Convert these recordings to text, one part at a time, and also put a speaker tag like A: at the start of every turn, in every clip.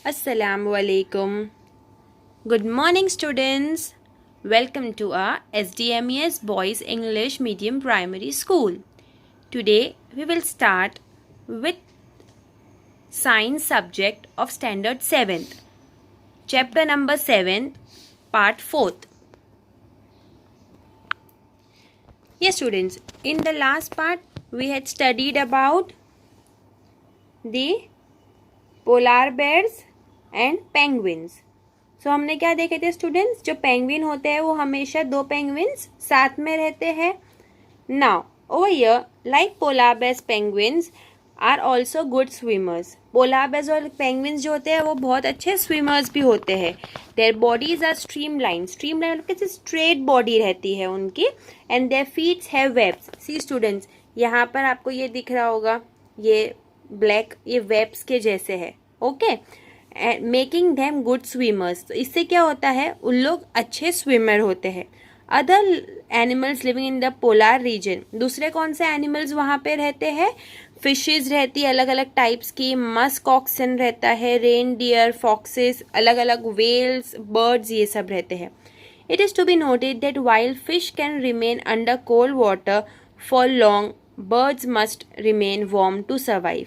A: Assalamu alaikum. Good morning, students. Welcome to our SDMES Boys English Medium Primary School. Today we will start with science subject of standard 7th, chapter number 7, part 4th. Yes, students, in the last part we had studied about the polar bears and penguins. So हमने क्या देखे थे students, जो penguin होते हैं वो हमेशा दो पेंगुइन्स साथ में रहते हैं. Now over here like polar bears penguins are also good swimmers. Polar bears और पेंगुइन्स जो होते हैं वो बहुत अच्छे स्विमर्स भी होते हैं. देयर बॉडीज आर स्ट्रीमलाइन कैसे स्ट्रेट बॉडी रहती है उनकी. And their feets have webs. See students, यहाँ पर आपको ये दिख रहा होगा, ये ब्लैक, ये वेब्स के जैसे है. Okay, making them good swimmers. तो इससे क्या होता है, उन लोग अच्छे स्विमर होते हैं. Other animals living in the polar reason, दूसरे कौन से एनिमल्स वहाँ पे रहते हैं. फिशेज रहती है अलग अलग टाइप्स की, मस्क ऑक्सन रहता है, रेन डियर, फॉक्सेस, अलग अलग वेल्स, बर्ड्स, ये सब रहते हैं. It is to be noted that while fish can remain under cold water for long, birds must remain warm to survive.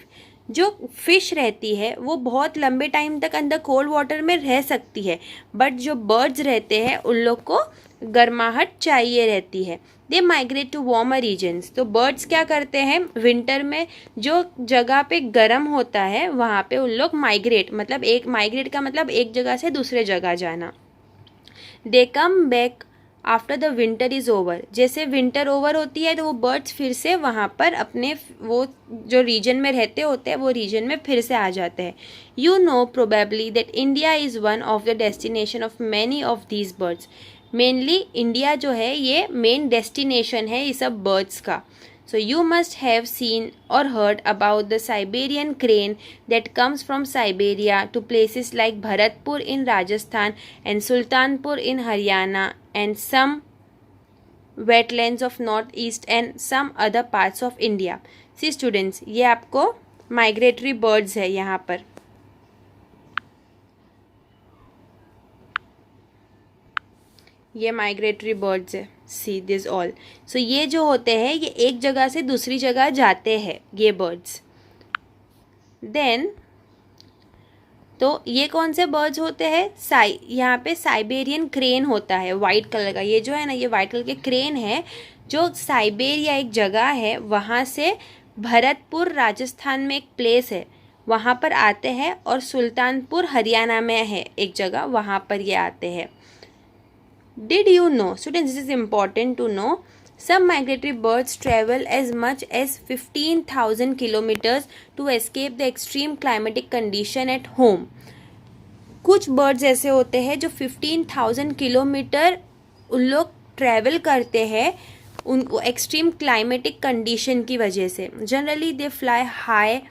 A: जो फिश रहती है वो बहुत लंबे टाइम तक अंदर कोल्ड वाटर में रह सकती है, बट जो बर्ड्स रहते हैं उन लोग को गर्माहट चाहिए रहती है. They migrate to warmer regions. तो बर्ड्स क्या करते हैं, विंटर में जो जगह पे गर्म होता है वहाँ पे उन लोग माइग्रेट का मतलब एक जगह से दूसरे जगह जाना. They come back after the winter is over. जैसे विंटर ओवर होती है तो वो बर्ड्स फिर से वहाँ पर अपने वो जो रीजन में रहते होते हैं वो रीजन में फिर से आ जाते हैं. You know probably that India is one of the destination of many of these birds. Mainly India जो है ये मेन डेस्टिनेशन है ये सब बर्ड्स का. So you must have seen or heard about the Siberian crane that comes from Siberia to places like Bharatpur in Rajasthan and Sultanpur in Haryana and some wetlands of northeast and some other parts of India. See students, ये आपको migratory birds है यहाँ पर. ये migratory birds है. See this all. सो ये जो होते हैं ये एक जगह से दूसरी जगह जाते हैं ये बर्ड्स. देन तो ये कौन से बर्ड्स होते हैं, यहाँ पे साइबेरियन क्रेन होता है वाइट कलर का. ये जो है ना, ये वाइट कलर के क्रेन है जो साइबेरिया एक जगह है वहाँ से भरतपुर राजस्थान में एक प्लेस है वहाँ पर आते हैं, और सुल्तानपुर हरियाणा में है एक जगह वहाँ पर ये आते हैं. Did you know, students, this is important to know, some migratory birds travel as much as 15,000 kilometers to escape the extreme climatic condition at home. कुछ birds ऐसे होते हैं जो 15,000 किलोमीटर उन लोग ट्रैवल करते हैं उनको एक्सट्रीम क्लाइमेटिक कंडीशन की वजह से. Generally they fly high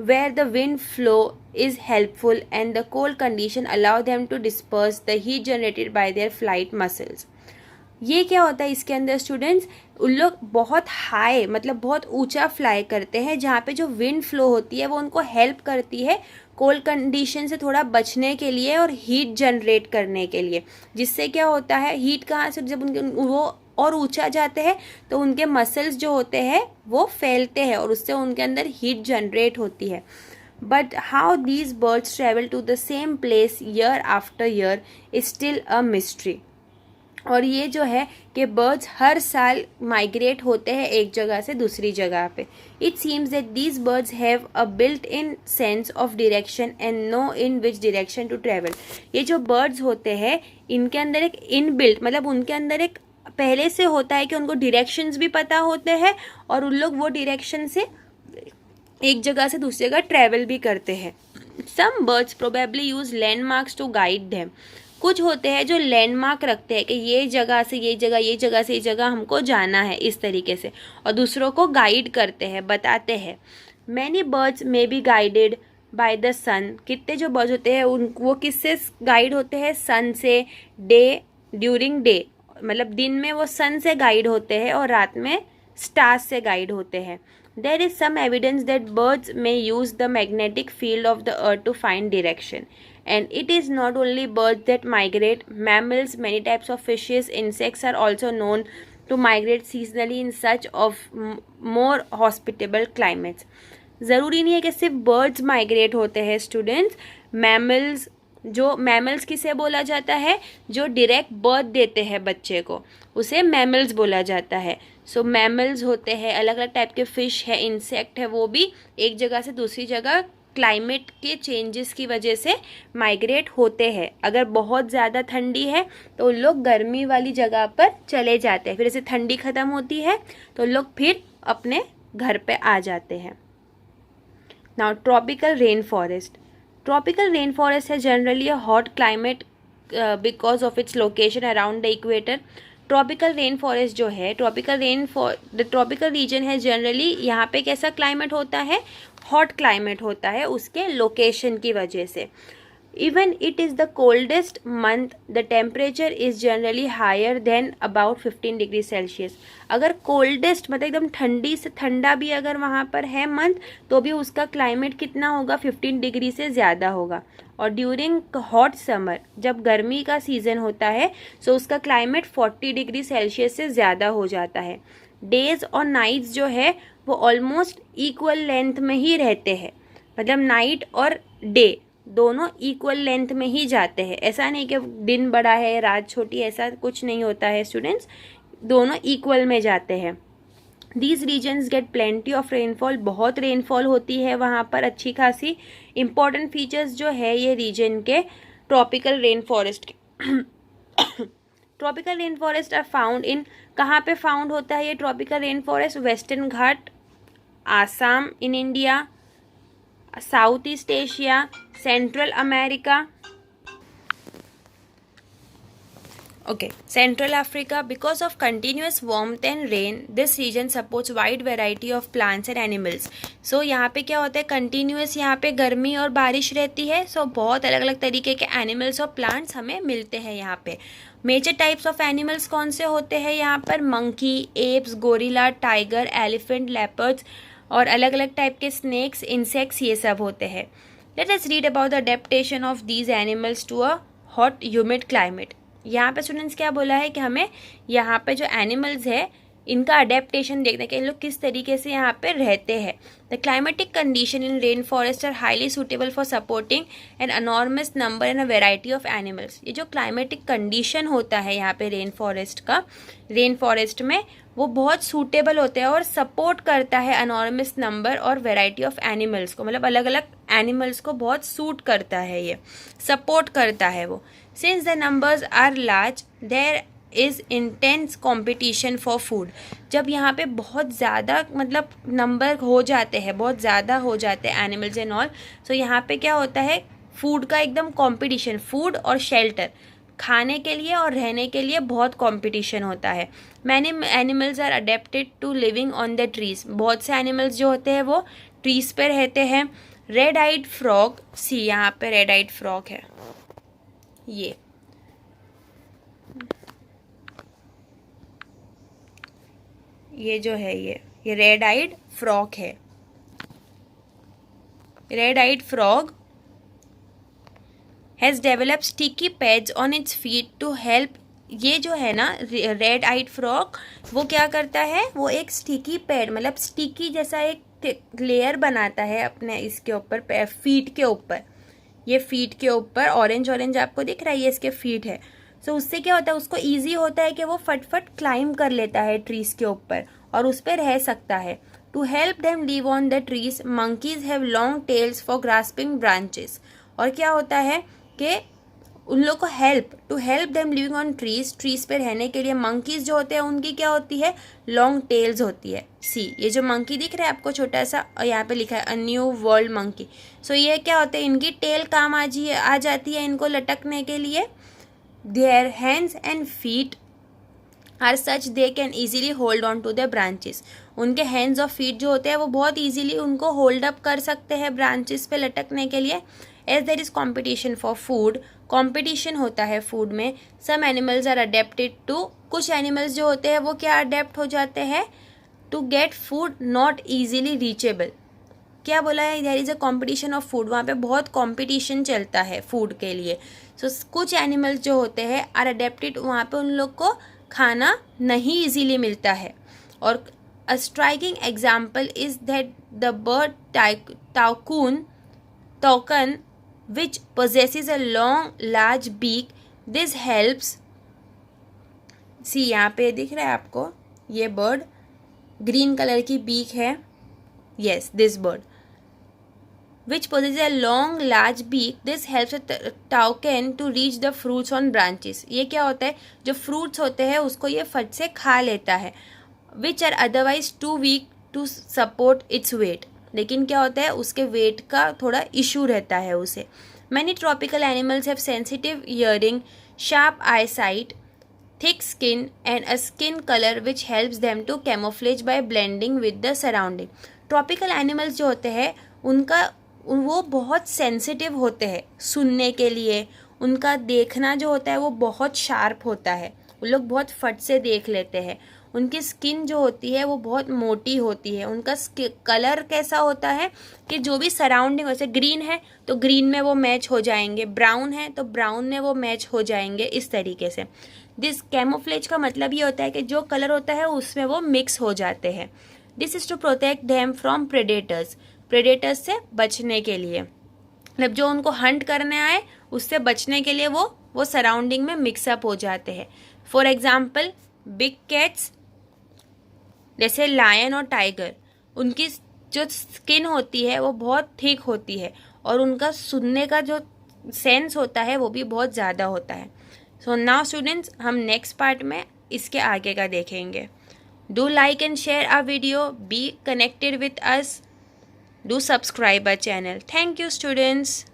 A: where the wind flow is helpful and the cold condition allow them to disperse the heat generated by their flight muscles. ये क्या होता है इसके अंदर स्टूडेंट्स, उन लोग बहुत हाई मतलब बहुत ऊंचा फ्लाई करते हैं जहाँ पे जो विंड फ्लो होती है वो उनको हेल्प करती है कोल्ड कंडीशन से थोड़ा बचने के लिए और हीट जनरेट करने के लिए. जिससे क्या होता है, हीट कहाँ से, जब उनके वो और ऊंचा जाते हैं तो उनके मसल्स जो होते हैं वो फैलते हैं और उससे उनके अंदर हीट जनरेट होती है. But how these birds travel to the same place year after year is still a mystery. और ये जो है कि बर्ड्स हर साल माइग्रेट होते हैं एक जगह से दूसरी जगह पे. It seems that these birds have a built in sense of direction and know in which direction to travel. ये जो बर्ड्स होते हैं इनके अंदर एक इनबिल्ट मतलब उनके अंदर एक पहले से होता है कि उनको डायरेक्शंस भी पता होते हैं और उन लोग वो डायरेक्शन से एक जगह से दूसरी जगह ट्रैवल भी करते हैं. Some birds probably use landmarks to guide them. कुछ होते हैं जो लैंडमार्क रखते हैं कि ये जगह से ये जगह, ये जगह से ये जगह हमको जाना है इस तरीके से, और दूसरों को गाइड करते हैं, बताते हैं. Many birds may be guided by the sun. कितने जो बर्ड्स होते हैं वो किससे गाइड होते हैं, सन से. डे ड्यूरिंग डे मतलब दिन में वो सन से गाइड होते हैं और रात में स्टार्स से गाइड होते हैं. There is some evidence that birds may use the magnetic field of the earth to find direction. And it is not only birds that migrate. Mammals, many types of fishes, insects are also known to migrate seasonally in search of more hospitable climates. ज़रूरी नहीं है कि सिर्फ birds migrate होते हैं students. Mammals, जो mammals किसे बोला जाता है, जो डायरेक्ट बर्थ देते हैं बच्चे को, उसे मैमल्स बोला जाता है. सो मैमल्स होते हैं, अलग अलग टाइप के फिश है, इंसेक्ट है, वो भी एक जगह से दूसरी जगह क्लाइमेट के चेंजेस की वजह से माइग्रेट होते हैं. अगर बहुत ज़्यादा ठंडी है तो उन लोग गर्मी वाली जगह पर चले जाते हैं. फिर जैसे ठंडी ख़त्म होती है तो लोग फिर अपने घर पे आ जाते हैं. Now tropical rain forest. Tropical rain forest है generally a hot climate because of its location around the equator. Tropical rain forest जो है, ट्रॉपिकल रीजन है जनरली, यहाँ पे कैसा क्लाइमेट होता है, हॉट क्लाइमेट होता है उसके लोकेशन की वजह से. Even it is the coldest month the temperature is generally higher than about 15 degree Celsius. अगर कोल्डेस्ट मतलब एकदम ठंडी से ठंडा भी अगर वहाँ पर है मंथ, तो भी उसका क्लाइमेट कितना होगा, 15 डिग्री से ज़्यादा होगा. और ड्यूरिंग हॉट समर, जब गर्मी का सीज़न होता है, सो उसका क्लाइमेट 40 डिग्री सेल्सियस से ज़्यादा हो जाता है. डेज और नाइट्स जो है वो ऑलमोस्ट इक्वल लेंथ में ही रहते हैं. मतलब नाइट और डे दोनों इक्वल लेंथ में ही जाते हैं. ऐसा नहीं कि दिन बड़ा है रात छोटी, ऐसा कुछ नहीं होता है स्टूडेंट्स, दोनों इक्वल में जाते हैं. These regions get plenty of rainfall. बहुत रेनफॉल होती है वहाँ पर अच्छी खासी. इम्पॉर्टेंट फीचर्स जो है ये रीजन के ट्रॉपिकल रेन फॉरेस्ट के. Tropical rain forest are found in, कहाँ पे फाउंड होता है ये tropical rain forest, western Ghat, Assam in India, south east Asia, central America, Central Africa. Because of continuous warmth and rain, this region supports wide variety of plants and animals. So यहाँ पे क्या होता है, कंटिन्यूस यहाँ पे गर्मी और बारिश रहती है. सो बहुत अलग अलग तरीके के एनिमल्स और प्लांट्स हमें मिलते हैं यहाँ पे. मेजर टाइप्स ऑफ एनिमल्स कौन से होते हैं यहाँ पर, monkey, apps, gorilla, tiger, elephant, leopards और अलग अलग टाइप के स्नेक्स, इंसेक्ट्स, ये सब होते हैं. Let us read about the adaptation of these animals to a hot humid climate. यहाँ पे स्टूडेंट्स क्या बोला है कि हमें यहाँ पे जो एनिमल्स है इनका अडेप्टेशन देखना है कि इन लोग किस तरीके से यहाँ पे रहते हैं. The climatic condition in rain forest are highly suitable for supporting an enormous number and a variety of animals. ये जो क्लाइमेटिक कंडीशन होता है यहाँ पे रेन फॉरेस्ट में वो बहुत सूटेबल होते हैं और सपोर्ट करता है अनॉर्मस नंबर और वेराइटी ऑफ एनिमल्स को. मतलब अलग अलग एनिमल्स को बहुत सूट करता है, ये सपोर्ट करता है वो. Since the numbers are large there is intense competition for food. जब यहाँ पे बहुत ज़्यादा मतलब नंबर हो जाते हैं, बहुत ज़्यादा हो जाते हैं एनिमल्स एंड ऑल, सो यहाँ पे क्या होता है, फूड का एकदम कॉम्पिटिशन, फूड और शेल्टर, खाने के लिए और रहने के लिए बहुत कंपटीशन होता है. Many animals are adapted to living on the trees. बहुत से एनिमल्स जो होते हैं वो ट्रीज पे रहते हैं. रेड आइड फ्रॉग, सी यहाँ पे रेड आइड फ्रॉग है, ये जो है ये रेड आइड फ्रॉग है. Red eyed frog has develop sticky pads on its feet to help. ये जो है ना रेड आइड फ्रॉग, वो क्या करता है, वो एक स्टिकी पैड मतलब स्टिकी जैसा एक लेयर बनाता है अपने इसके ऊपर, फीट के ऊपर. ये फीट के ऊपर ऑरेंज ऑरेंज आपको दिख रहा है, ये इसके फीट है. सो उससे क्या होता है, उसको ईजी होता है कि वो फटफट क्लाइंब कर लेता है ट्रीज के ऊपर और उस पर रह सकता है. To help them live on the trees, monkeys have long tails for grasping branches. और क्या होता है कि उन लोग को to help them living on trees पे रहने के लिए मंकीज जो होते हैं उनकी क्या होती है, लॉन्ग टेल्स होती है. सी ये जो मंकी दिख रहा है आपको छोटा सा, और यहाँ पे लिखा है अ न्यू वर्ल्ड मंकी. सो ये क्या होते हैं, इनकी टेल काम आ जाती है इनको लटकने के लिए. Their hands and feet are such they can easily hold on to the branches. उनके हैंड्स और फीट जो होते हैं वो बहुत ईजिली उनको होल्ड अप कर सकते हैं ब्रांचेस पे लटकने के लिए. As there is competition for food, competition होता है फूड में. Some animals are adapted to, कुछ एनिमल्स जो होते हैं वो क्या अडेप्ट हो जाते हैं to get food not easily reachable. क्या बोला है, there is a competition of food, वहाँ पे बहुत कॉम्पिटिशन चलता है फूड के लिए। सो कुछ एनिमल्स जो होते हैं आर अडेप्टेड, वहाँ पे उन लोग को खाना नहीं इजीली मिलता है। और a striking example is that the bird toucan which possesses a long large beak. This helps, सी यहाँ पे दिख रहा है आपको, ये बर्ड ग्रीन कलर की बीक है, yes this bird which possesses a long large beak. This helps a toucan to reach the fruits on branches. ये क्या होता है, जो fruits होते हैं उसको ये फट से खा लेता है, which are otherwise too weak to support its weight. लेकिन क्या होता है, उसके वेट का थोड़ा इशू रहता है उसे। Many tropical animals have sensitive hearing, sharp eyesight, thick skin and a skin color which helps them to camouflage by blending with the surrounding. Tropical animals जो होते हैं उनका वो बहुत सेंसिटिव होते हैं सुनने के लिए, उनका देखना जो होता है वो बहुत शार्प होता है, वो लोग बहुत फट से देख लेते हैं। उनकी स्किन जो होती है वो बहुत मोटी होती है। उनका कलर कैसा होता है कि जो भी सराउंडिंग, वैसे ग्रीन है तो ग्रीन में वो मैच हो जाएंगे, ब्राउन है तो ब्राउन में वो मैच हो जाएंगे, इस तरीके से। दिस कैमोफ्लेज का मतलब ये होता है कि जो कलर होता है उसमें वो मिक्स हो जाते हैं। This is to protect them from predators, predators से बचने के लिए, मतलब जो उनको हंट करने आए उससे बचने के लिए वो सराउंडिंग में मिक्सअप हो जाते हैं। फॉर एग्जाम्पल बिग कैट्स जैसे लायन और टाइगर, उनकी जो स्किन होती है वो बहुत थिक होती है और उनका सुनने का जो सेंस होता है वो भी बहुत ज़्यादा होता है। सो नाउ स्टूडेंट्स, हम नेक्स्ट पार्ट में इसके आगे का देखेंगे। Do like and share our video, be connected with us, do subscribe our channel. Thank you students.